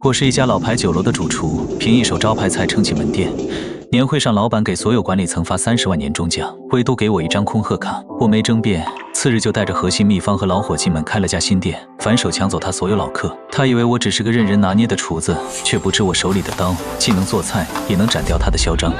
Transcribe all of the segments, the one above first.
我是一家老牌酒楼的主厨，凭一手招牌菜撑起门店。年会上，老板给所有管理层发30万年终奖，唯独给我一张空贺卡。我没争辩，次日就带着核心秘方和老伙计们开了家新店，反手抢走他所有老客。他以为我只是个任人拿捏的厨子，却不知我手里的刀既能做菜，也能斩掉他的嚣张。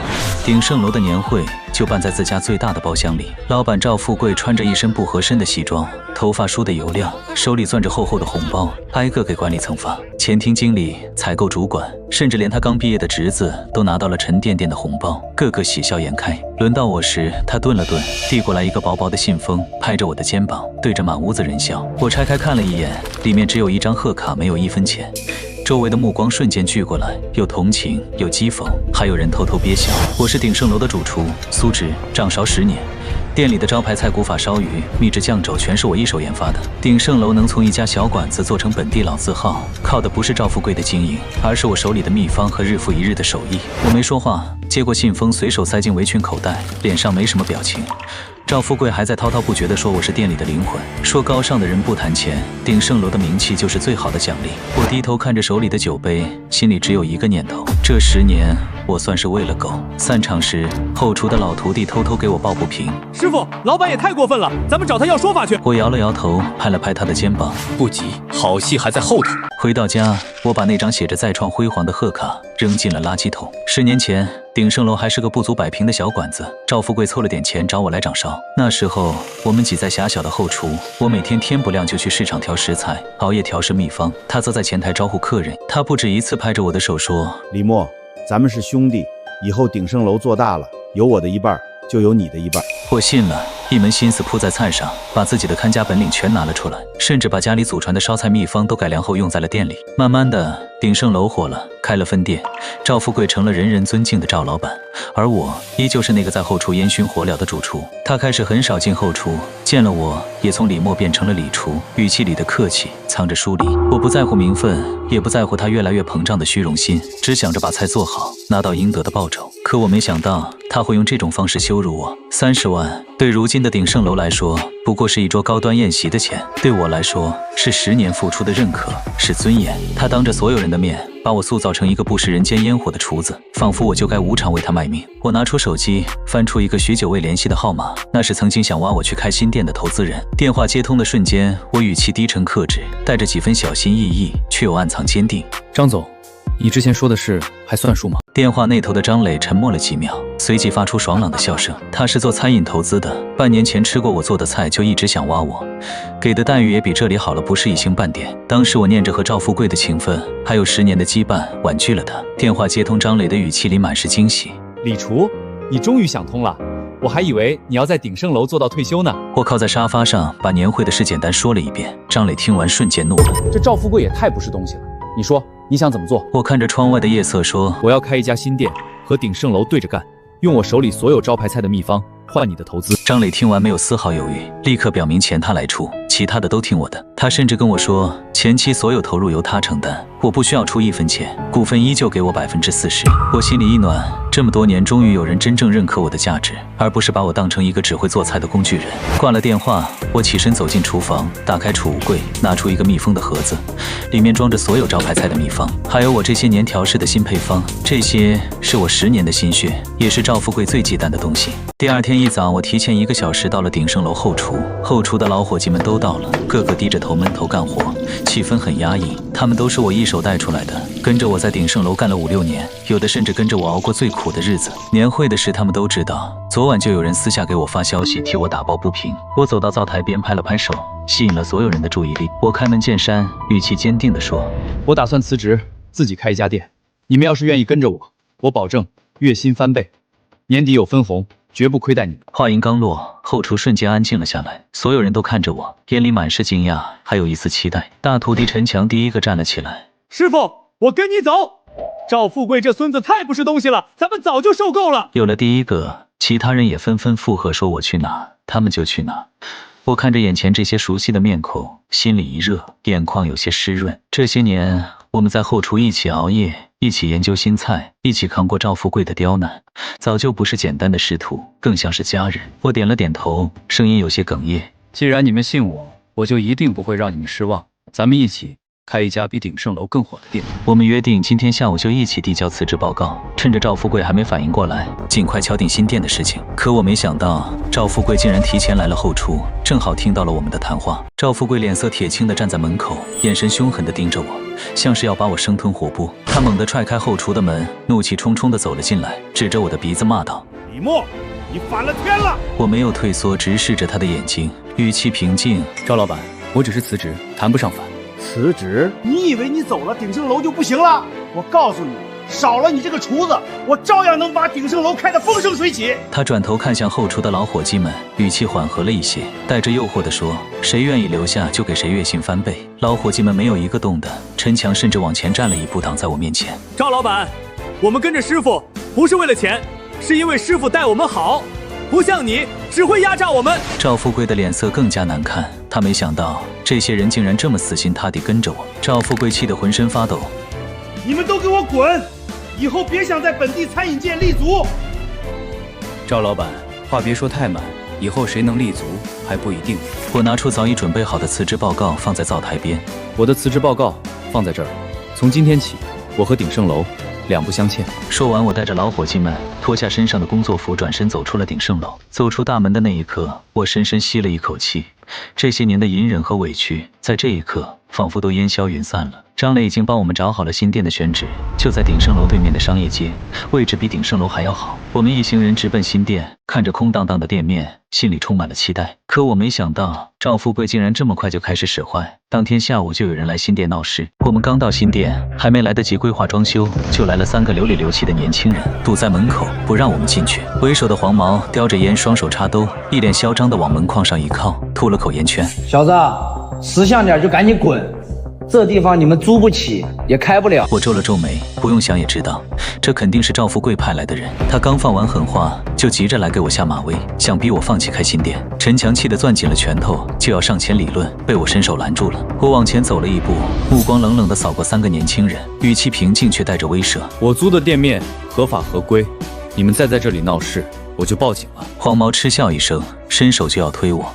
鼎盛楼的年会就办在自家最大的包厢里。老板赵富贵穿着一身不合身的西装，头发梳得油亮，手里攥着厚厚的红包，挨个给管理层发。前厅经理、采购主管，甚至连他刚毕业的侄子都拿到了沉甸甸的红包，个个喜笑颜开。轮到我时，他顿了顿，递过来一个薄薄的信封，拍着我的肩膀，对着满屋子人笑。我拆开看了一眼，里面只有一张贺卡，没有1分钱。周围的目光瞬间聚过来，有同情，有讥讽，还有人偷偷憋笑。我是鼎盛楼的主厨，苏职，掌勺10年。店里的招牌菜古法烧鱼、秘制酱肘全是我一手研发的。鼎盛楼能从一家小馆子做成本地老字号，靠的不是赵富贵的经营，而是我手里的秘方和日复一日的手艺。我没说话，接过信封，随手塞进围裙口袋，脸上没什么表情。赵富贵还在滔滔不绝地说我是店里的灵魂，说高尚的人不谈钱，鼎盛楼的名气就是最好的奖励。我低头看着手里的酒杯，心里只有一个念头：这10年我算是喂了狗。散场时，后厨的老徒弟偷偷给我抱不平：师傅，老板也太过分了，咱们找他要说法去。我摇了摇头，拍了拍他的肩膀：不急，好戏还在后头。回到家，我把那张写着再创辉煌的贺卡扔进了垃圾桶。10年前，鼎盛楼还是个不足100平的小馆子，赵富贵凑了点钱找我来掌勺。那时候我们挤在狭小的后厨，我每天天不亮就去市场挑食材，熬夜调试秘方，他则在前台招呼客人。他不止一次拍着我的手说：李默，咱们是兄弟，以后鼎盛楼做大了，有我的一半，就有你的一半。我信了，一门心思扑在菜上，把自己的看家本领全拿了出来，甚至把家里祖传的烧菜秘方都改良后用在了店里。慢慢的，鼎盛楼火了，开了分店，赵富贵成了人人尊敬的赵老板，而我依旧是那个在后厨烟熏火燎的主厨。他开始很少进后厨，见了我也从李默变成了李厨，语气里的客气藏着疏离。我不在乎名分，也不在乎他越来越膨胀的虚荣心，只想着把菜做好，拿到应得的报酬。可我没想到他会用这种方式羞辱我。30万对如今的鼎盛楼来说不过是一桌高端宴席的钱，对我来说是10年付出的认可，是尊严。他当着所有人的面把我塑造成一个不食人间烟火的厨子，仿佛我就该无偿为他卖命。我拿出手机，翻出一个许久未联系的号码，那是曾经想挖我去开新店的投资人。电话接通的瞬间，我语气低沉克制，带着几分小心翼翼，却又暗藏坚定。张总，你之前说的事还算数吗？电话那头的张磊沉默了几秒，随即发出爽朗的笑声。他是做餐饮投资的，半年前吃过我做的菜，就一直想挖我，给的待遇也比这里好了不是一星半点。当时我念着和赵富贵的情分，还有10年的羁绊，婉拒了他。电话接通，张磊的语气里满是惊喜：李厨，你终于想通了，我还以为你要在鼎盛楼做到退休呢。我靠在沙发上，把年会的事简单说了一遍。张磊听完瞬间怒了：这赵富贵也太不是东西了，你说你想怎么做？我看着窗外的夜色说：我要开一家新店，和鼎盛楼对着干，用我手里所有招牌菜的秘方换你的投资。张磊听完没有丝毫犹豫，立刻表明钱他来出，其他的都听我的。他甚至跟我说，前期所有投入由他承担，我不需要出1分钱，股份依旧给我40%。我心里一暖，这么多年终于有人真正认可我的价值，而不是把我当成一个只会做菜的工具人。挂了电话，我起身走进厨房，打开储物柜，拿出一个密封的盒子，里面装着所有招牌菜的秘方，还有我这些年调试的新配方。这些是我10年的心血，也是赵富贵最忌惮的东西。第二天一早，我提前1个小时到了鼎盛楼后厨，后厨的老伙计们都到了，个个低着头闷头干活，气氛很压抑。他们都是我一手带出来的，跟着我在鼎盛楼干了5、6年，有的甚至跟着我熬过最苦的日子。年会的事他们都知道，昨晚就有人私下给我发消息替我打抱不平。我走到灶台边拍了拍手，吸引了所有人的注意力。我开门见山，语气坚定地说：我打算辞职，自己开一家店。你们要是愿意跟着我，我保证月薪翻倍，年底有分红，绝不亏待你们。话音刚落，后厨瞬间安静了下来，所有人都看着我，眼里满是惊讶，还有一丝期待。大徒弟陈强第一个站了起来：师傅，我跟你走。赵富贵这孙子太不是东西了，咱们早就受够了。有了第一个，其他人也纷纷附和，说我去哪他们就去哪。我看着眼前这些熟悉的面孔，心里一热，眼眶有些湿润。这些年我们在后厨一起熬夜，一起研究新菜，一起扛过赵富贵的刁难，早就不是简单的师徒，更像是家人。我点了点头，声音有些哽咽：既然你们信我，我就一定不会让你们失望，咱们一起开一家比鼎盛楼更火的店。我们约定今天下午就一起递交辞职报告，趁着赵富贵还没反应过来，尽快敲定新店的事情。可我没想到，赵富贵竟然提前来了后厨，正好听到了我们的谈话。赵富贵脸色铁青地站在门口，眼神凶狠地盯着我，像是要把我生吞活剥。他猛地踹开后厨的门，怒气冲冲地走了进来，指着我的鼻子骂道：“李默，你反了天了！”我没有退缩，直视着他的眼睛，语气平静：“赵老板，我只是辞职，谈不上反。”辞职？你以为你走了鼎盛楼就不行了？我告诉你，少了你这个厨子，我照样能把鼎盛楼开得风生水起。他转头看向后厨的老伙计们，语气缓和了一些，带着诱惑地说：“谁愿意留下，就给谁月薪翻倍。”老伙计们没有一个动的，陈强甚至往前站了一步，挡在我面前。赵老板，我们跟着师傅不是为了钱，是因为师傅待我们好，不像你只会压榨我们。赵富贵的脸色更加难看，他没想到这些人竟然这么死心塌地跟着我。赵富贵气得浑身发抖：“你们都给我滚！以后别想在本地餐饮界立足。”赵老板，话别说太满，以后谁能立足还不一定。我拿出早已准备好的辞职报告放在灶台边。我的辞职报告放在这儿，从今天起，我和鼎盛楼两不相欠。说完，我带着老伙计们脱下身上的工作服，转身走出了鼎盛楼。走出大门的那一刻，我深深吸了一口气。这些年的隐忍和委屈，在这一刻仿佛都烟消云散了。张磊已经帮我们找好了新店的选址，就在鼎盛楼对面的商业街，位置比鼎盛楼还要好。我们一行人直奔新店，看着空荡荡的店面，心里充满了期待。可我没想到，赵富贵竟然这么快就开始使坏。当天下午就有人来新店闹事，我们刚到新店，还没来得及规划装修，就来了3个流里流气的年轻人，堵在门口不让我们进去。为首的黄毛叼着烟，双手插兜，一脸嚣张地往门框上一靠，吐了口烟圈：“小子，识相点就赶紧滚！这地方你们租不起，也开不了。”我皱了皱眉，不用想也知道，这肯定是赵富贵派来的人。他刚放完狠话，就急着来给我下马威，想逼我放弃开新店。陈强气得攥紧了拳头，就要上前理论，被我伸手拦住了。我往前走了一步，目光冷冷地扫过3个年轻人，语气平静却带着威慑：“我租的店面合法合规，你们再在这里闹事，我就报警了。”黄毛嗤笑一声，伸手就要推我。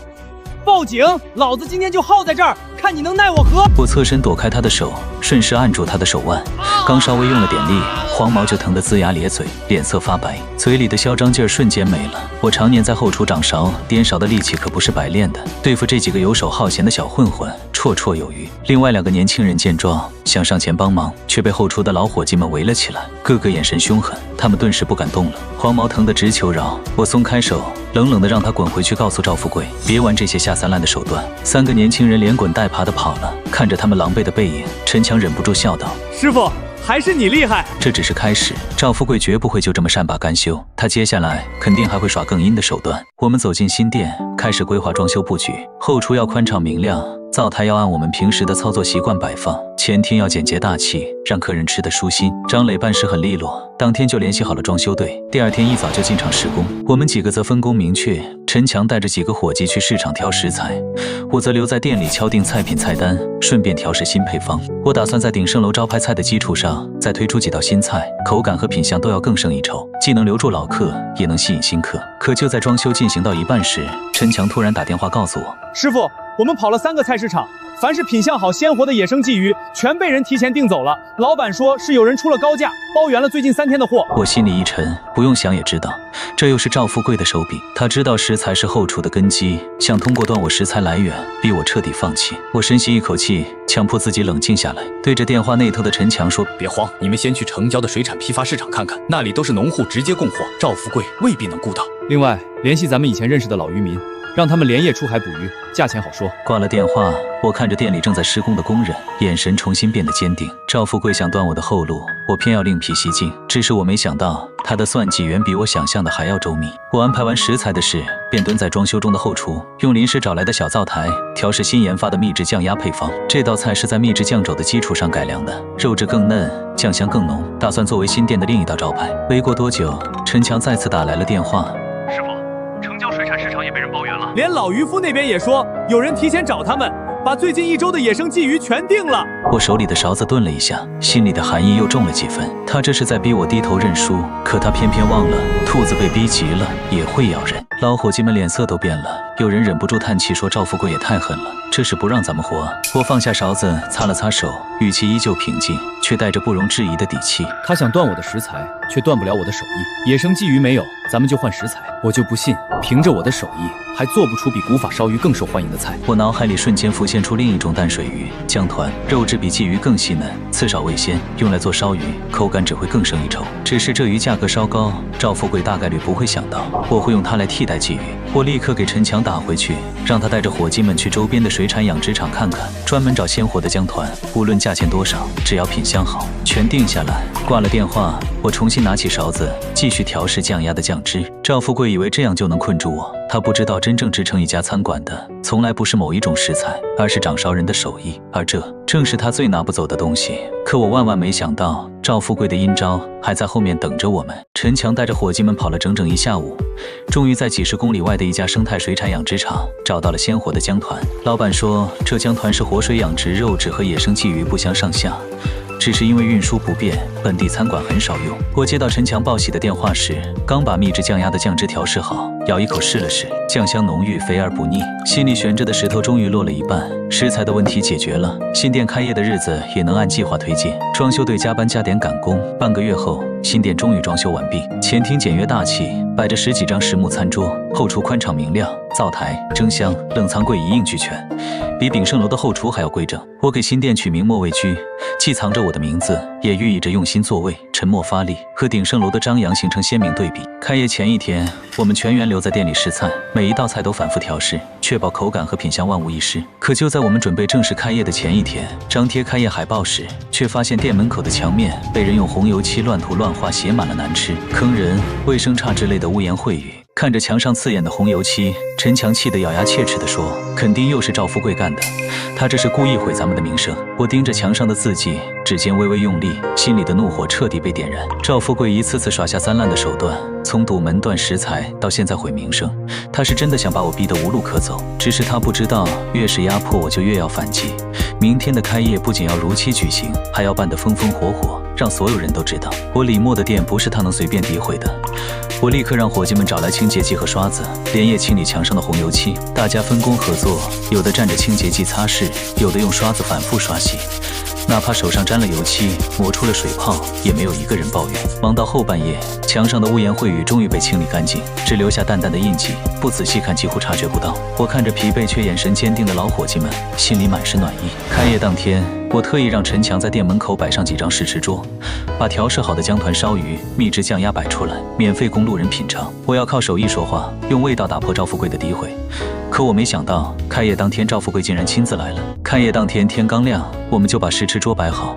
报警！老子今天就耗在这儿，看你能奈我何！我侧身躲开他的手，顺势按住他的手腕，刚稍微用了点力，黄毛就疼得龇牙咧嘴，脸色发白，嘴里的嚣张劲儿瞬间没了。我常年在后厨掌勺颠勺的力气可不是白练的，对付这几个游手好闲的小混混绰绰有余。另外2个年轻人见状想上前帮忙，却被后厨的老伙计们围了起来，个个眼神凶狠，他们顿时不敢动了。黄毛疼得直求饶，我松开手，冷冷地让他滚回去，告诉赵富贵别玩这些下三滥的手段。3个年轻人连滚带爬地跑了。看着他们狼狈的背影，陈强忍不住笑道：“师傅，还是你厉害。”这只是开始，赵富贵绝不会就这么善罢甘休，他接下来肯定还会耍更阴的手段。我们走进新店，开始规划装修布局，后厨要宽敞明亮，灶台要按我们平时的操作习惯摆放，前厅要简洁大气，让客人吃得舒心。张磊办事很利落，当天就联系好了装修队，第2天一早就进场施工。我们几个则分工明确，陈强带着几个伙计去市场挑食材，我则留在店里敲定菜品菜单，顺便调试新配方。我打算在鼎盛楼招牌菜的基础上，再推出几道新菜，口感和品相都要更胜一筹，既能留住老客，也能吸引新客。可就在装修进行到一半时，陈强突然打电话告诉我：“师傅，我们跑了3个菜市场，凡是品相好鲜活的野生鲫鱼全被人提前订走了，老板说是有人出了高价，包圆了最近3天的货。”我心里一沉，不用想也知道，这又是赵富贵的手笔。他知道食材是后厨的根基，想通过断我食材来源，逼我彻底放弃。我深吸一口气，强迫自己冷静下来，对着电话那头的陈强说：“别慌，你们先去城郊的水产批发市场看看，那里都是农户直接供货，赵富贵未必能顾到。另外，联系咱们以前认识的老渔民，让他们连夜出海捕鱼，价钱好说。”挂了电话，我看着店里正在施工的工人，眼神重新变得坚定。赵富贵想断我的后路，我偏要另辟蹊径。只是我没想到，他的算计远比我想象的还要周密。我安排完食材的事，便蹲在装修中的后厨，用临时找来的小灶台调试新研发的秘制酱鸭配方。这道菜是在秘制酱肘的基础上改良的，肉质更嫩，酱香更浓，打算作为新店的另一道招牌。没过多久，陈强再次打来了电话：“师傅，城郊水产市场也被人包圆了，连老渔夫那边也说有人提前找他们，把最近1周的野生鲫鱼全订了。”我手里的勺子顿了一下，心里的寒意又重了几分。他这是在逼我低头认输，可他偏偏忘了，兔子被逼急了也会咬人。老伙计们脸色都变了，有人忍不住叹气说：“赵富贵也太狠了，这是不让咱们活。”我放下勺子，擦了擦手，语气依旧平静，却带着不容置疑的底气。他想断我的食材，却断不了我的手艺。野生鲫鱼没有，咱们就换食材。我就不信，凭着我的手艺，还做不出比古法烧鱼更受欢迎的菜。我脑海里瞬间浮现出另一种淡水鱼——江团，肉质比鲫鱼更细嫩，刺少味鲜，用来做烧鱼，口感只会更胜一筹。只是这鱼价格稍高，赵富贵大概率不会想到我会用它来替代鲫鱼。我立刻给陈强打回去，让他带着伙计们去周边的水产养殖场看看，专门找鲜活的江团，无论价钱多少，只要品相好，全定下来。挂了电话，我重新拿起勺子，继续调试酱鸭的酱汁。赵富贵以为这样就能困住我，他不知道真正支撑一家餐馆的，从来不是某一种食材，而是掌勺人的手艺，而这正是他最拿不走的东西。可我万万没想到，赵富贵的阴招还在后面等着我们。陈强带着伙计们跑了整整一下午，终于在几十公里外的一家生态水产养殖场找到了鲜活的江团。老板说，这江团是活水养殖，肉质和野生鲫鱼不相上下，只是因为运输不便，本地餐馆很少用。我接到陈强报喜的电话时，刚把秘制酱鸭的酱汁调试好，咬一口试了试，酱香浓郁，肥而不腻。心里悬着的石头终于落了一半，食材的问题解决了，新店开业的日子也能按计划推进。装修队加班加点赶工，半个月后，新店终于装修完毕。前厅简约大气，摆着10几张实木餐桌，后厨宽敞明亮，灶台、蒸箱、冷藏柜一应俱全，比鼎盛楼的后厨还要规整。我给新店取名莫畏居，既藏着我的名字，也寓意着用心作味、沉默发力，和鼎盛楼的张扬形成鲜明对比。开业前一天，我们全员留在店里试菜，每一道菜都反复调试，确保口感和品相万无一失。可就在我们准备正式开业的前一天，张贴开业海报时，却发现店门口的墙面被人用红油漆乱涂乱画，写满了难吃、坑人、卫生差之类的污言秽语。看着墙上刺眼的红油漆，陈强气得咬牙切齿地说：“肯定又是赵富贵干的，他这是故意毁咱们的名声。”我盯着墙上的字迹，指尖微微用力，心里的怒火彻底被点燃。赵富贵一次次耍下三滥的手段，从堵门断食材到现在毁名声，他是真的想把我逼得无路可走。只是他不知道，越是压迫我就越要反击。明天的开业不仅要如期举行，还要办得风风火火，让所有人都知道我李默的店不是他能随便诋毁的。我立刻让伙计们找来清洁剂和刷子，连夜清理墙上的红油漆。大家分工合作，有的蘸着清洁剂擦拭，有的用刷子反复刷洗。哪怕手上沾了油漆，磨出了水泡，也没有一个人抱怨。忙到后半夜，墙上的污言秽语终于被清理干净，只留下淡淡的印记，不仔细看几乎察觉不到。我看着疲惫却眼神坚定的老伙计们，心里满是暖意。开业当天，我特意让陈强在店门口摆上几张试吃桌，把调试好的江团烧鱼、秘制酱鸭摆出来，免费供路人品尝。我要靠手艺说话，用味道打破赵富贵的诋毁。可我没想到，开业当天赵富贵竟然亲自来了。开业当天天刚亮，我们就把试吃桌摆好，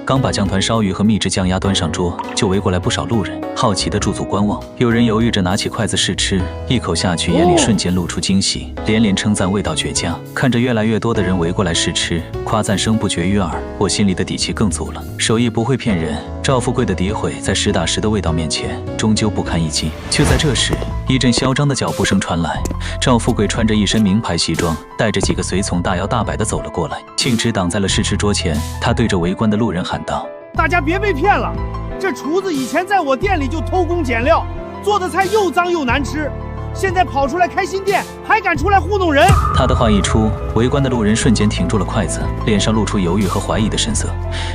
刚把江团烧鱼和秘制酱鸭端上桌，就围过来不少路人，好奇地驻足观望。有人犹豫着拿起筷子试吃，一口下去，眼里瞬间露出惊喜，连连称赞味道绝佳。看着越来越多的人围过来试吃，夸赞声不绝于耳，我心里的底气更足了。手艺不会骗人，赵富贵的诋毁在实打实的味道面前，终究不堪一击。就在这时，一阵嚣张的脚步声传来，赵富贵穿着一身名牌西装，带着几个随从大摇大摆地走了过来，径直挡在了试吃桌前。他对着围观的路人喊道：“大家别被骗了，这厨子以前在我店里就偷工减料，做的菜又脏又难吃，现在跑出来开新店，还敢出来糊弄人！”他的话一出，围观的路人瞬间停住了筷子，脸上露出犹豫和怀疑的神色，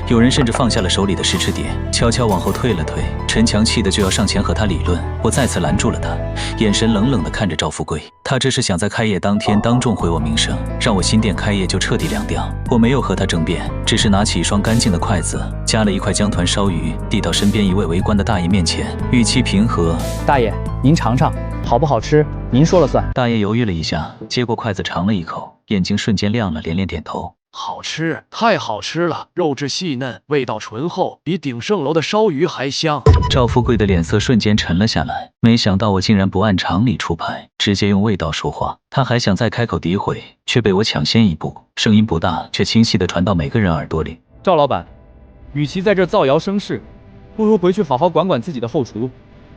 有人甚至放下了手里的试吃碟，悄悄往后退了退。陈强气得就要上前和他理论，我再次拦住了他，眼神冷冷地看着赵富贵。他这是想在开业当天当众毁我名声，让我新店开业就彻底凉掉。我没有和他争辩，只是拿起一双干净的筷子，夹了一块江团烧鱼，递到身边一位围观的大爷面前，语气平和：“大爷，您尝尝，好不好吃，您说了算。”大爷犹豫了一下，接过筷子尝了一口，眼睛瞬间亮了，连连点头。好吃，太好吃了，肉质细嫩，味道醇厚，比鼎盛楼的烧鱼还香。赵富贵的脸色瞬间沉了下来，没想到我竟然不按常理出牌，直接用味道说话。他还想再开口诋毁，却被我抢先一步，声音不大，却清晰地传到每个人耳朵里。赵老板，与其在这造谣生事，不如回去好好管管自己的后厨，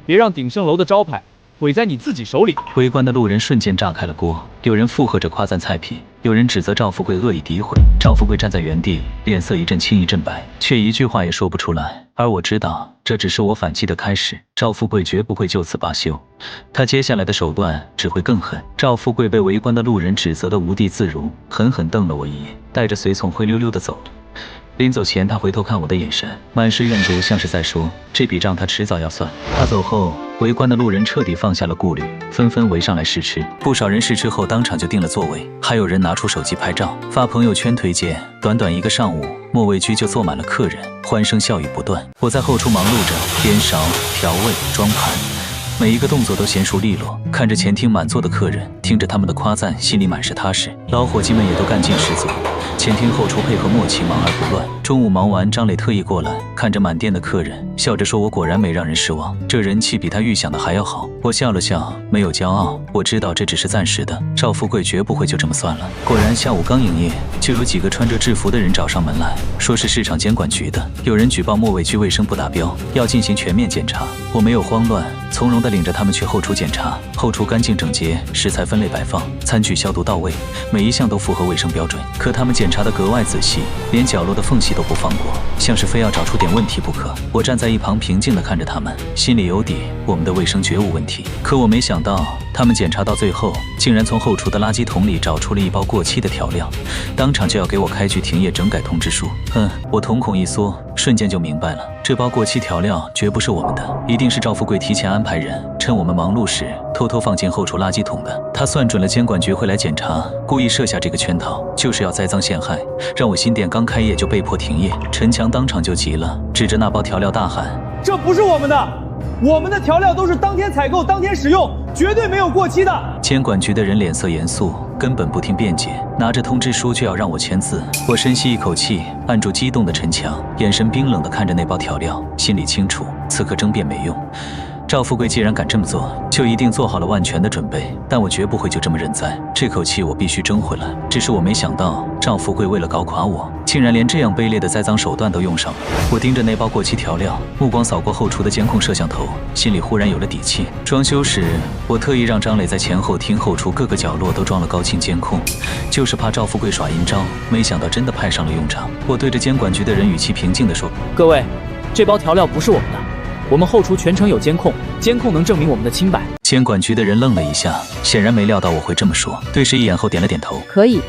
别让鼎盛楼的招牌毁在你自己手里。围观的路人瞬间炸开了锅，有人附和着夸赞菜品，有人指责赵富贵恶意诋毁。赵富贵站在原地，脸色一阵青一阵白，却一句话也说不出来。而我知道，这只是我反击的开始。赵富贵绝不会就此罢休，他接下来的手段只会更狠。赵富贵被围观的路人指责得无地自容，狠狠瞪了我一眼，带着随从灰溜溜地走了。临走前，他回头看我的眼神满是怨毒，像是在说这笔账他迟早要算。他走后，围观的路人彻底放下了顾虑，纷纷围上来试吃。不少人试吃后当场就定了座位，还有人拿出手机拍照发朋友圈推荐。短短一个上午，莫味居就坐满了客人，欢声笑语不断。我在后厨忙碌着颠勺、调味、装盘，每一个动作都娴熟利落。看着前厅满座的客人，听着他们的夸赞，心里满是踏实。老伙计们也都干劲十足，前厅后厨配合默契，忙而不乱。中午忙完，张磊特意过来，看着满店的客人，笑着说：“我果然没让人失望，这人气比他预想的还要好。”我笑了笑，没有骄傲，我知道这只是暂时的，赵富贵绝不会就这么算了。果然，下午刚营业，就有几个穿着制服的人找上门来，说是市场监管局的，有人举报莫味居卫生不达标，要进行全面检查。我没有慌乱，从容地领着他们去后厨检查。后厨干净整洁，食材分类摆放，餐具消毒到位，每一项都符合卫生标准。可他们检查得格外仔细，连角落的缝隙都不放过，像是非要找出点问题不可。我站在一旁平静地看着他们，心里有底，我们的卫生绝无问题。可我没想到，他们检查到最后，竟然从后厨的垃圾桶里找出了一包过期的调料，当场就要给我开具停业整改通知书。我瞳孔一缩，瞬间就明白了，这包过期调料绝不是我们的，一定是赵富贵提前安排人，趁我们忙碌时偷偷放进后厨垃圾桶的。他算准了监管局会来检查，故意设下这个圈套，就是要栽赃陷害，让我新店刚开业就被迫停业。陈强当场就急了，指着那包调料大喊：“这不是我们的！我们的调料都是当天采购、当天使用，绝对没有过期的！”监管局的人脸色严肃，根本不听辩解，拿着通知书就要让我签字。我深吸一口气，按住激动的陈强，眼神冰冷地看着那包调料，心里清楚，此刻争辩没用。赵富贵既然敢这么做，就一定做好了万全的准备，但我绝不会就这么认栽，这口气我必须争回来。只是我没想到，赵富贵为了搞垮我，竟然连这样卑劣的栽赃手段都用上了。我盯着那包过期调料，目光扫过后厨的监控摄像头，心里忽然有了底气。装修时，我特意让张磊在前后厅后厨各个角落都装了高清监控，就是怕赵富贵耍阴招，没想到真的派上了用场。我对着监管局的人语气平静地说：“各位，这包调料不是我们的，我们后厨全程有监控，监控能证明我们的清白。”监管局的人愣了一下，显然没料到我会这么说，对视一眼后点了点头。可以，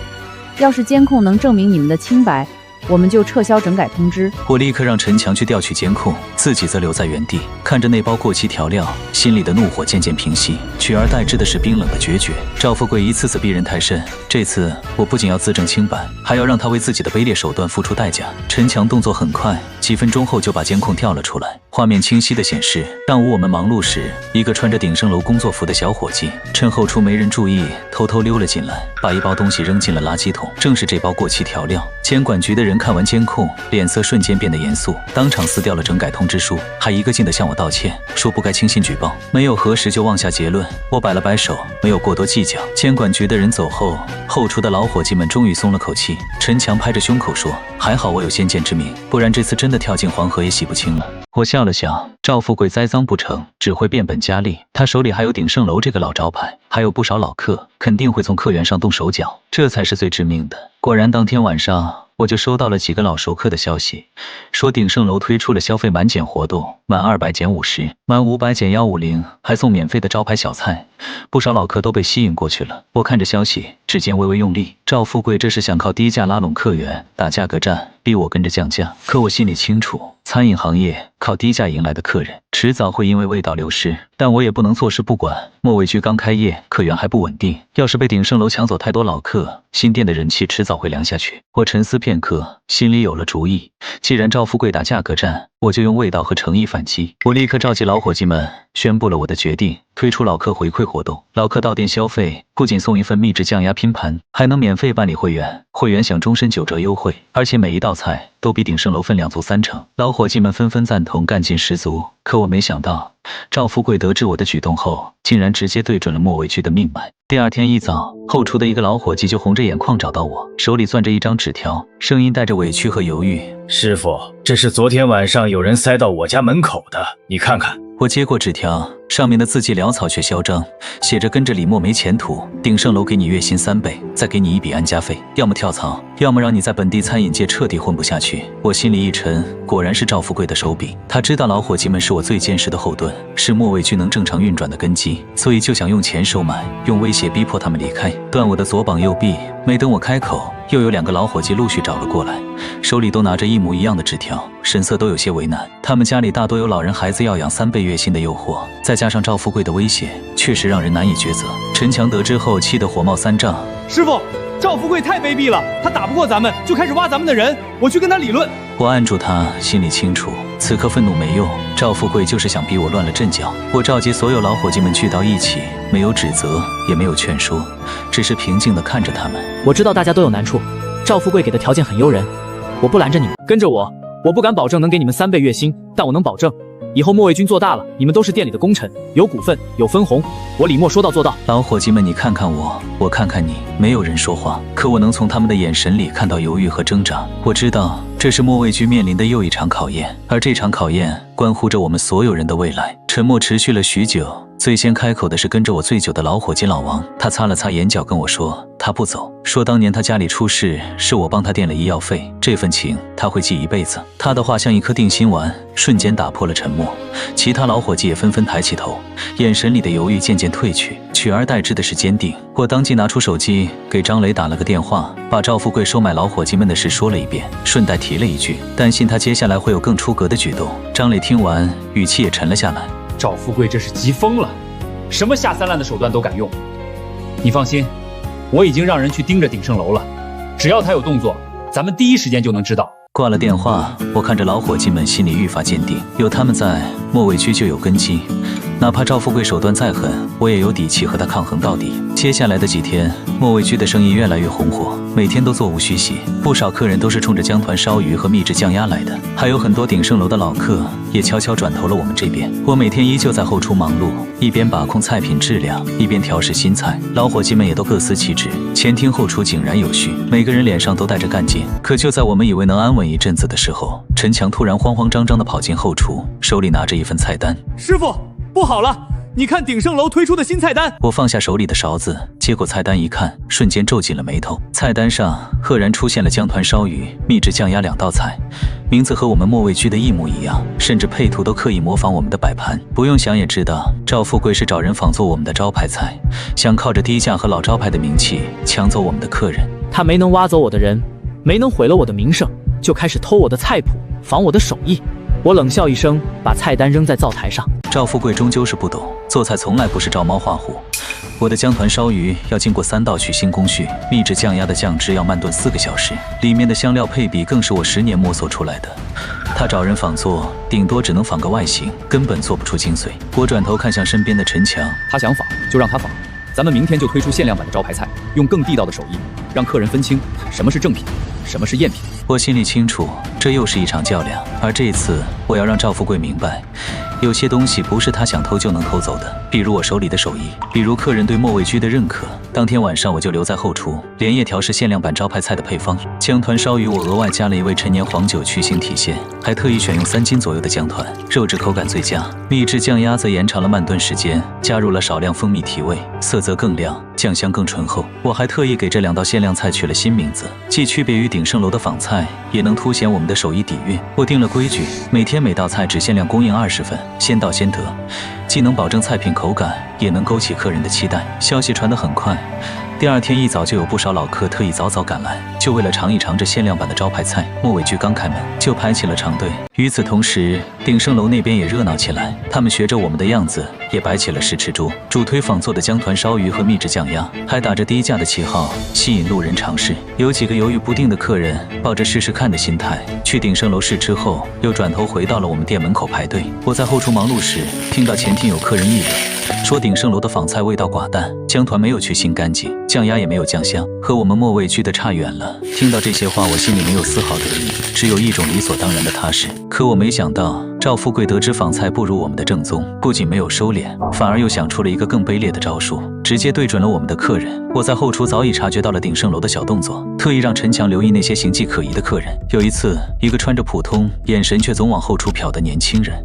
要是监控能证明你们的清白，我们就撤销整改通知。我立刻让陈强去调取监控，自己则留在原地，看着那包过期调料，心里的怒火渐渐平息，取而代之的是冰冷的决绝。赵富贵一次次逼人太甚，这次我不仅要自证清白，还要让他为自己的卑劣手段付出代价。陈强动作很快，几分钟后就把监控调了出来，画面清晰地显示，上午我们忙碌时，一个穿着鼎盛楼工作服的小伙计，趁后厨没人注意，偷偷溜了进来，把一包东西扔进了垃圾桶，正是这包过期调料。监管局的人看完监控，脸色瞬间变得严肃，当场撕掉了整改通知书，还一个劲地向我道歉，说不该轻信举报，没有核实就妄下结论。我摆了摆手，没有过多计较。监管局的人走后，后厨的老伙计们终于松了口气。陈强拍着胸口说：“还好我有先见之明，不然这次真的跳进黄河也洗不清了。”我笑了笑，赵富贵栽赃不成，只会变本加厉。他手里还有鼎盛楼这个老招牌，还有不少老客，肯定会从客源上动手脚，这才是最致命的。果然，当天晚上我就收到了几个老熟客的消息，说鼎盛楼推出了消费满减活动，满200减50，满500减150，还送免费的招牌小菜。不少老客都被吸引过去了。我看着消息，指尖微微用力。赵富贵这是想靠低价拉拢客源，打价格战，逼我跟着降价。可我心里清楚，餐饮行业靠低价迎来的客人，迟早会因为味道流失。但我也不能坐视不管。莫味居刚开业，客源还不稳定，要是被鼎盛楼抢走太多老客，新店的人气迟早会凉下去。我沉思片刻，心里有了主意。既然赵富贵打价格战，我就用味道和诚意反击。我立刻召集老伙计们，宣布了我的决定，推出老客回馈活动。老客到店消费，不仅送一份秘制酱鸭拼盘，还能免费办理会员，会员享终身9折优惠，而且每一道菜都比鼎盛楼分量足3成。老伙计们纷纷赞同，干劲十足。可我没想到，赵富贵得知我的举动后，竟然直接对准了莫味居的命脉。第二天一早，后厨的一个老伙计就红着眼眶找到我，手里攥着一张纸条，声音带着委屈和犹豫：“师傅，这是昨天晚上有人塞到我家门口的，你看看。”我接过纸条，上面的字迹潦草却嚣张，写着跟着李默没前途，鼎盛楼给你月薪3倍，再给你一笔安家费，要么跳槽，要么让你在本地餐饮界彻底混不下去。我心里一沉，果然是赵富贵的手笔。他知道老伙计们是我最坚实的后盾，是莫卫居能正常运转的根基，所以就想用钱收买，用威胁逼迫他们离开，断我的左膀右臂。没等我开口，又有2个老伙计陆续找了过来，手里都拿着一模一样的纸条，神色都有些为难。他们家里大多有老人孩子要养3倍月薪的诱惑，再加上赵富贵的威胁，确实让人难以抉择。陈强得知后气得火冒三丈，师傅，赵富贵太卑鄙了，他打不过咱们就开始挖咱们的人，我去跟他理论。我按住他，心里清楚，此刻愤怒没用，赵富贵就是想逼我乱了阵脚。我召集所有老伙计们聚到一起，没有指责，也没有劝说，只是平静地看着他们。我知道大家都有难处，赵富贵给的条件很诱人，我不拦着你们，跟着我。我不敢保证能给你们3倍月薪，但我能保证，以后莫卫军做大了，你们都是店里的功臣，有股份，有分红。我李默说到做到。老伙计们，你看看我，我看看你，没有人说话，可我能从他们的眼神里看到犹豫和挣扎。我知道这是莫卫军面临的又一场考验，而这场考验关乎着我们所有人的未来。沉默持续了许久，最先开口的是跟着我最久的老伙计老王，他擦了擦眼角跟我说他不走，说当年他家里出事是我帮他垫了医药费，这份情他会记一辈子。他的话像一颗定心丸，瞬间打破了沉默。其他老伙计也纷纷抬起头，眼神里的犹豫渐渐褪去，取而代之的是坚定。我当即拿出手机给张磊打了个电话，把赵富贵收买老伙计们的事说了一遍，顺带提了一句担心他接下来会有更出格的举动。张磊听完语气也沉了下来，赵富贵这是急疯了，什么下三滥的手段都敢用。你放心，我已经让人去盯着鼎盛楼了，只要他有动作，咱们第一时间就能知道。挂了电话，我看着老伙计们心里愈发坚定，有他们在，莫卫居就有根基。哪怕赵富贵手段再狠，我也有底气和他抗衡到底。接下来的几天，莫卫居的生意越来越红火，每天都座无虚席，不少客人都是冲着姜团烧鱼和秘制酱鸭来的，还有很多鼎盛楼的老客也悄悄转投了我们这边。我每天依旧在后厨忙碌，一边把控菜品质量，一边调试新菜。老伙计们也都各司其职，前厅后厨井然有序，每个人脸上都带着干劲。可就在我们以为能安稳一阵子的时候，陈强突然慌慌张张地跑进后厨，手里拿着一份菜单。师傅，不好了，你看鼎盛楼推出的新菜单。我放下手里的勺子，接过菜单一看，瞬间皱紧了眉头。菜单上赫然出现了姜团烧鱼、秘制酱鸭2道菜，名字和我们莫卫居的一模一样，甚至配图都刻意模仿我们的摆盘。不用想也知道，赵富贵是找人仿做我们的招牌菜，想靠着低价和老招牌的名气抢走我们的客人。他没能挖走我的人，没能毁了我的名声，就开始偷我的菜谱，仿我的手艺。我冷笑一声，把菜单扔在灶台上。赵富贵终究是不懂，做菜从来不是照猫画虎。我的姜团烧鱼要经过3道取腥工序，秘制酱鸭的酱汁要慢炖4个小时，里面的香料配比更是我10年摸索出来的。他找人仿做，顶多只能仿个外形，根本做不出精髓。我转头看向身边的陈强，他想仿就让他仿，咱们明天就推出限量版的招牌菜，用更地道的手艺，让客人分清什么是正品，什么是赝品。我心里清楚，这又是一场较量，而这次我要让赵富贵明白，有些东西不是他想偷就能偷走的，比如我手里的手艺，比如客人对莫卫居的认可。当天晚上我就留在后厨，连夜调试限量版招牌菜的配方。姜团烧鱼我额外加了一味陈年黄酒去腥提鲜，还特意选用3斤左右的姜团，肉质口感最佳。秘制酱鸭则延长了慢炖时间，加入了少量蜂蜜提味，色泽更亮，酱香更醇厚。我还特意给这2道限量菜取了新名字，既区别于鼎盛楼的仿菜，也能凸显我们的手艺底蕴。我定了规矩，每天每道菜只限量供应20份，先到先得，既能保证菜品口感，也能勾起客人的期待。消息传得很快，第2天一早就有不少老客特意早早赶来，就为了尝一尝这限量版的招牌菜。莫卫居刚开门就排起了长队。与此同时，鼎盛楼那边也热闹起来，他们学着我们的样子，也摆起了试吃桌，主推仿做的姜团烧鱼和秘制酱鸭，还打着低价的旗号吸引路人尝试。有几个犹豫不定的客人抱着试试看的心态去鼎盛楼试吃后，又转头回到了我们店门口排队。我在后厨忙碌时，听到前厅有客人议论，说鼎盛楼的仿菜味道寡淡，姜团没有去腥干净，酱鸭也没有酱香，和我们莫卫居的差远了。听到这些话，我心里没有丝毫得意，只有一种理所当然的踏实。可我没想到，赵富贵得知仿菜不如我们的正宗，不仅没有收敛，反而又想出了一个更卑劣的招数。直接对准了我们的客人。我在后厨早已察觉到了鼎盛楼的小动作，特意让陈强留意那些形迹可疑的客人。有一次，一个穿着普通、眼神却总往后厨瞟的年轻人，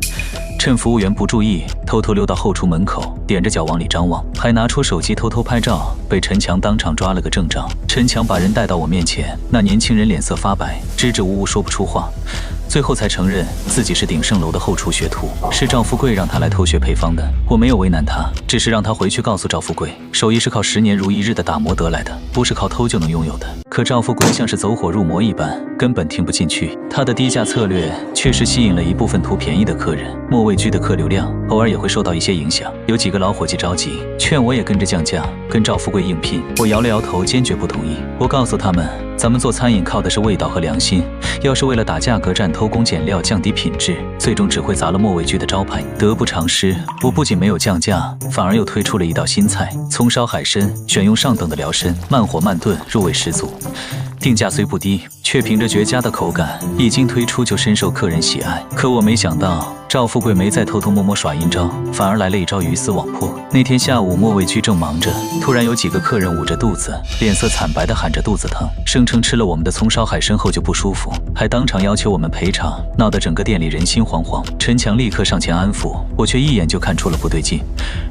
趁服务员不注意，偷偷溜到后厨门口，踮着脚往里张望，还拿出手机偷偷拍照，被陈强当场抓了个正着。陈强把人带到我面前，那年轻人脸色发白，支支吾吾说不出话。最后才承认自己是鼎盛楼的后厨学徒，是赵富贵让他来偷学配方的。我没有为难他，只是让他回去告诉赵富贵，手艺是靠10年如一日的打磨得来的，不是靠偷就能拥有的。可赵富贵像是走火入魔一般，根本听不进去。他的低价策略确实吸引了一部分图便宜的客人，莫味居的客流量偶尔也会受到一些影响。有几个老伙计着急，劝我也跟着降价，跟赵富贵硬拼。我摇了摇头，坚决不同意。我告诉他们，咱们做餐饮靠的是味道和良心，要是为了打价格战偷工减料降低品质，最终只会砸了莫味居的招牌，得不偿失。我不仅没有降价，反而又推出了一道新菜——葱烧海参，选用上等的辽参，慢火慢炖，入味十足。定价虽不低，却凭着绝佳的口感，一经推出就深受客人喜爱。可我没想到，赵富贵没再偷偷摸摸耍阴招，反而来了一招鱼死网破。那天下午，莫味居正忙着，突然有几个客人捂着肚子，脸色惨白的喊着肚子疼，声称吃了我们的葱烧海参后就不舒服，还当场要求我们赔偿，闹得整个店里人心惶惶。陈强立刻上前安抚，我却一眼就看出了不对劲。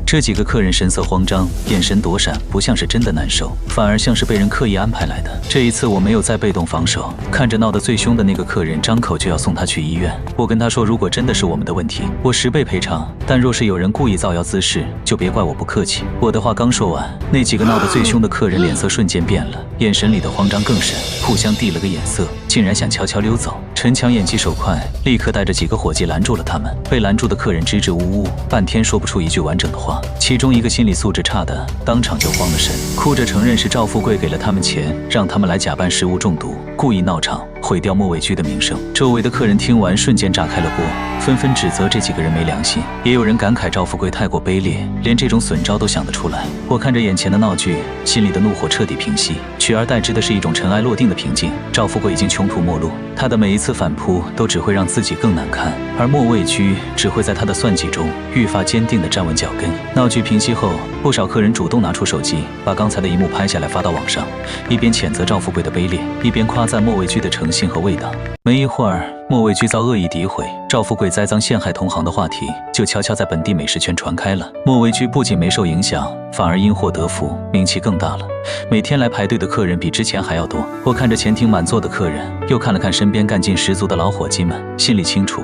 这几个客人神色慌张，眼神躲闪，不像是真的难受，反而像是被人刻意安排来的。这一次我没有再被动防守，看着闹得最凶的那个客人张口就要送他去医院。我跟他说，如果真的是我们的问题，我10倍赔偿，但若是有人故意造谣滋事，就别怪我不客气。我的话刚说完，那几个闹得最凶的客人脸色瞬间变了，眼神里的慌张更甚，互相递了个眼色，竟然想悄悄溜走。陈强眼疾手快，立刻带着几个伙计拦住了他们。被拦住的客人支支吾吾，半天说不出一句完整的话。其中一个心理素质差的当场就慌了神，哭着承认是赵富贵给了他们钱，让他们来假扮食物中毒，故意闹场，毁掉莫味居的名声。周围的客人听完瞬间炸开了锅，纷纷指责这几个人没良心，也有人感慨赵富贵太过卑劣，连这种损招都想得出来。我看着眼前的闹剧，心里的怒火彻底平息，取而代之的是一种尘埃落定的平静。赵富贵已经穷途末路，他的每一次反扑都只会让自己更难堪，而莫味居只会在他的算计中愈发坚定地站稳脚跟。闹剧平息后，不少客人主动拿出手机，把刚才的一幕拍下来发到网上，一边谴责赵富贵的卑劣，一边夸赞莫味居的诚信和味道。没一会儿，莫味居遭恶意诋毁，赵富贵栽赃陷害同行的话题就悄悄在本地美食圈传开了。莫味居不仅没受影响，反而因祸得福，名气更大了。每天来排队的客人比之前还要多。我看着前厅满座的客人，又看了看身边干劲十足的老伙计们，心里清楚，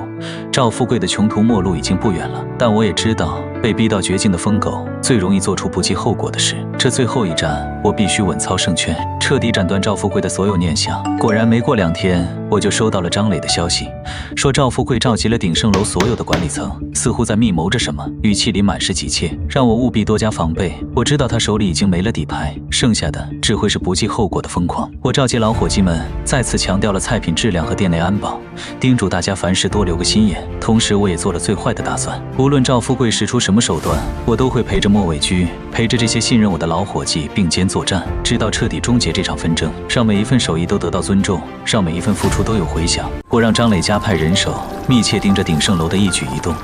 赵富贵的穷途末路已经不远了。但我也知道，被逼到绝境的疯狗最容易做出不计后果的事。这最后一战，我必须稳操胜券，彻底斩断赵富贵的所有念想。果然，没过2天，我就收到了张磊的消息，说赵富贵召集了鼎盛楼所有的管理层，似乎在密谋着什么，语气里满是急切，让我务必多加防备。我知道他手里已经没了底牌，剩下的只会是不计后果的疯狂。我召集老伙计们，再次强调了菜品质量和店内安保，叮嘱大家凡事多留个心眼。同时，我也做了最坏的打算，无论赵富贵使出什么手段，我都会陪着莫味居，陪着这些信任我的老伙计并肩作战，直到彻底终结这场纷争，让每一份手艺都得到尊重，让每一份付出都有回响。我让张磊加派人手，密切盯着鼎盛楼的一举一动，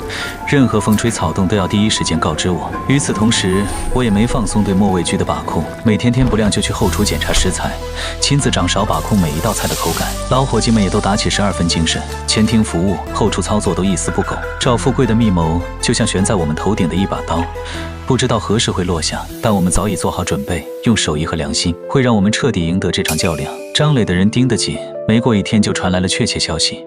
任何风吹草动都要第一时间告知我。与此同时，我也没放松对莫味居的把控，每天天不亮就去后厨检查食材，亲自掌勺把控每一道菜的口感。老伙计们也都打起12分精神，前厅服务、后厨操作都一丝不苟。赵富贵的密谋就像悬在我们头顶的一把刀，不知道何时会落下，但我们早已做好准备，用手艺和良心会让我们彻底赢得这场较量。张磊的人盯得紧，没过1天就传来了确切消息，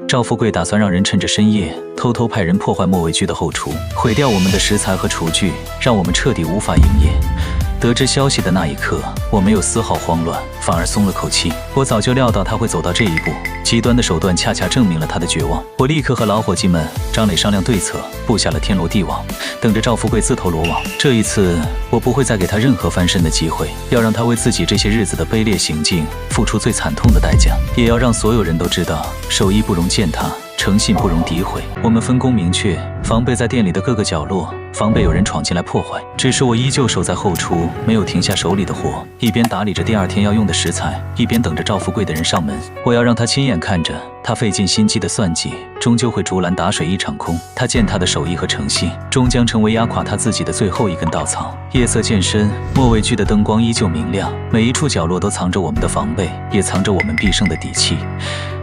赵富贵打算让人趁着深夜偷偷派人破坏莫味居的后厨，毁掉我们的食材和厨具，让我们彻底无法营业。得知消息的那一刻，我没有丝毫慌乱，反而松了口气。我早就料到他会走到这一步，极端的手段恰恰证明了他的绝望。我立刻和老伙计们张磊商量对策，布下了天罗地网，等着赵富贵自投罗网。这一次，我不会再给他任何翻身的机会，要让他为自己这些日子的卑劣行径付出最惨痛的代价，也要让所有人都知道，手艺不容践踏，诚信不容诋毁。我们分工明确，防备在店里的各个角落，防备有人闯进来破坏。只是我依旧守在后厨，没有停下手里的活，一边打理着第二天要用的食材，一边等着赵富贵的人上门。我要让他亲眼看着他费尽心机的算计，终究会竹篮打水一场空。他践踏的手艺和诚信，终将成为压垮他自己的最后一根稻草。夜色渐深，末尾居的灯光依旧明亮，每一处角落都藏着我们的防备，也藏着我们必胜的底气。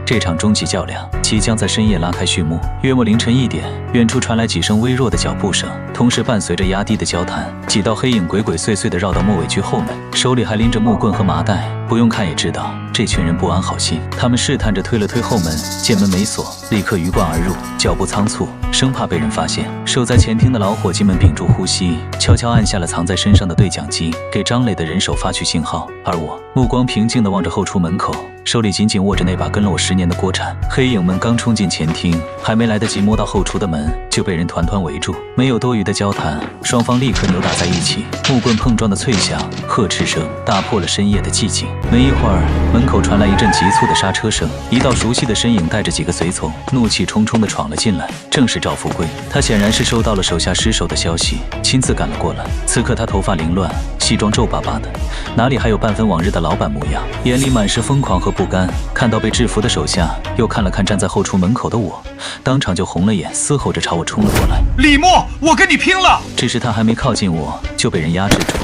这场终极较量即将在深夜拉开序幕。约莫凌晨1点，远处传来几声微弱的脚步声，同时伴随着压低的交谈。几道黑影鬼鬼祟祟地绕到莫尾居后门，手里还拎着木棍和麻袋。不用看也知道，这群人不安好心。他们试探着推了推后门，见门没锁，立刻鱼贯而入，脚步仓促，生怕被人发现。守在前厅的老伙计们屏住呼吸，悄悄按下了藏在身上的对讲机，给张磊的人手发去信号。而我目光平静地望着后厨门口，手里紧紧握着那把跟了我10年的锅铲。黑影们刚冲进前厅，还没来得及摸到后厨的门，就被人团团围住。没有多余的交谈，双方立刻扭打在一起。木棍碰撞的脆响，呵斥声打破了深夜的寂静。没一会儿，门口传来一阵急促的刹车声，一道熟悉的身影带着几个随从，怒气冲冲地闯了进来。正是赵富贵，他显然是收到了手下失手的消息，亲自赶了过来。此刻他头发凌乱，西装皱巴巴的，哪里还有半分往日的老板模样，眼里满是疯狂和不甘。看到被制服的手下，又看了看站在后厨门口的我，当场就红了眼，嘶吼着朝我冲了过来。李默，我跟你拼了！只是他还没靠近我，就被人压制住。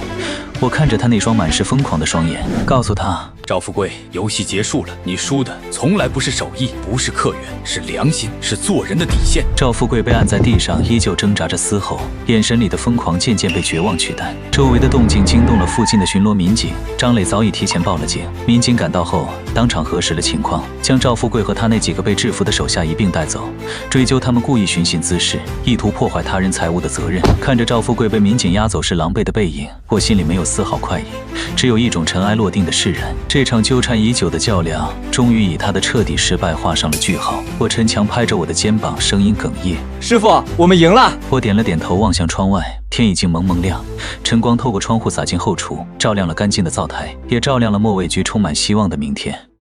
我看着他那双满是疯狂的双眼，告诉他：赵富贵，游戏结束了，你输的从来不是手艺，不是客源，是良心，是做人的底线。赵富贵被按在地上，依旧挣扎着嘶吼，眼神里的疯狂渐渐被绝望取代。周围的动静惊动了附近的巡逻民警，张磊早已提前报了警。民警赶到后，当场核实了情况，将赵富贵和他那几个被制服的手下一并带走，追究他们故意寻衅滋事，意图破坏他人财物的责任。看着赵富贵被民警押走时狼狈的背影，我心里没有丝毫快意，只有一种尘埃落定的释然。这场纠缠已久的较量，终于以他的彻底失败画上了句号。我陈强拍着我的肩膀，声音哽咽：“师傅，我们赢了！”我点了点头，望向窗外，天已经蒙蒙亮，晨光透过窗户洒进后厨，照亮了干净的灶台，也照亮了莫尾居充满希望的明天。